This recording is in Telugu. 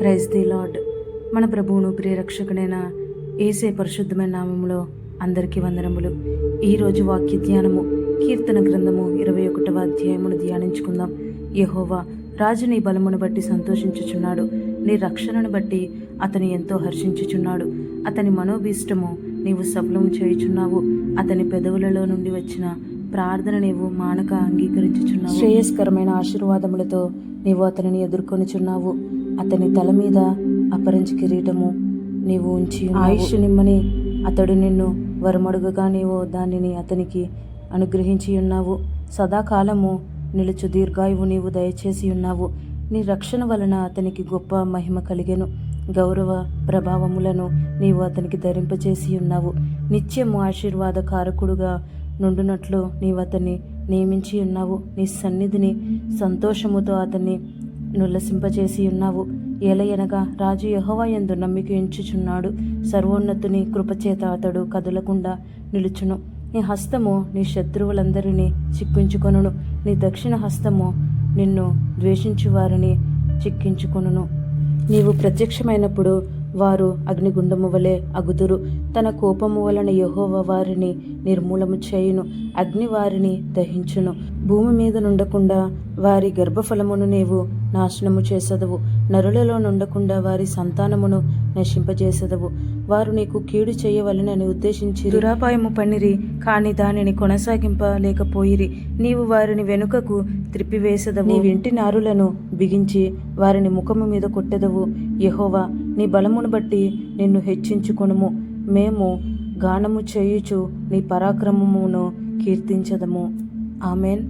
Praise the lord. మన ప్రభువును ప్రియరక్షకుడైన యేసే పరిశుద్ధమైన నామములో అందరికీ వందనములు. ఈరోజు వాక్య ధ్యానము కీర్తన గ్రంథము 21వ అధ్యాయమును ధ్యానించుకుందాం. యెహోవా రాజు నీ బలమును బట్టి సంతోషించుచున్నాడు, నీ రక్షణను బట్టి అతని ఎంతో హర్షించుచున్నాడు. అతని మనోభీష్టము నీవు సఫలం చేయుచున్నావు, అతని పెదవులలో నుండి వచ్చిన ప్రార్థన నీవు మానక అంగీకరించుచున్నావు. శ్రేయస్కరమైన ఆశీర్వాదములతో నీవు అతనిని ఎదుర్కొనిచున్నావు. అతని తల మీద అపరంజి కిరీటము నీవు ఉంచి ఆయుష్ నిమ్మని అతడు నిన్ను వరమడుగగా నీవు దానిని అతనికి అనుగ్రహించి ఉన్నావు. సదాకాలము నిలుచు దీర్ఘాయువు నీవు దయచేసి ఉన్నావు. నీ రక్షణ వలన అతనికి గొప్ప మహిమ కలిగెను. గౌరవ ప్రభావములను నీవు అతనికి ధరింపచేసి ఉన్నావు. నిత్యము ఆశీర్వాద కారకుడుగా నుండునట్లు నీవు అతన్ని నియమించి ఉన్నావు. నీ సన్నిధిని సంతోషముతో అతన్ని నుల్లసింపచేసి ఉన్నావు. ఏలయనగా రాజు యెహోవా యందు నమ్మిక ఉంచుచున్నాడు. సర్వోన్నతుని కృపచేత అతడు కదలకుండా నిలుచును. నీ హస్తము నీ శత్రువులందరినీ చిక్కించుకొనును. నీ దక్షిణ హస్తము నిన్ను ద్వేషించు వారిని చిక్కించుకొనును. నీవు ప్రత్యక్షమైనప్పుడు వారు అగ్నిగుండము వలె అగుదురు. తన కోపము వలన యెహోవా వారిని నిర్మూలము చేయును. అగ్ని వారిని దహించును. భూమి మీద నుండకుండా వారి గర్భఫలమును నీవు నాశనము చేసెదవు. నరులలో నుండకుండా వారి సంతానమును నశింపజేసెదవు. వారు నీకు కీడు చేయవలెనని ఉద్దేశించి దురాపాయము పన్నిరి, కానీ దానిని కొనసాగింపలేకపోయిరి. నీవు వారిని వెనుకకు త్రిప్పివేసెదవు. నీ ఇంటి నారులను బిగించి వారిని ముఖము మీద కొట్టెదవు. యెహోవా నీ బలమును బట్టి నిన్ను హెచ్చించుకొనుము. మేము గానము చేయుచు నీ పరాక్రమమును కీర్తించదము. ఆమెన్.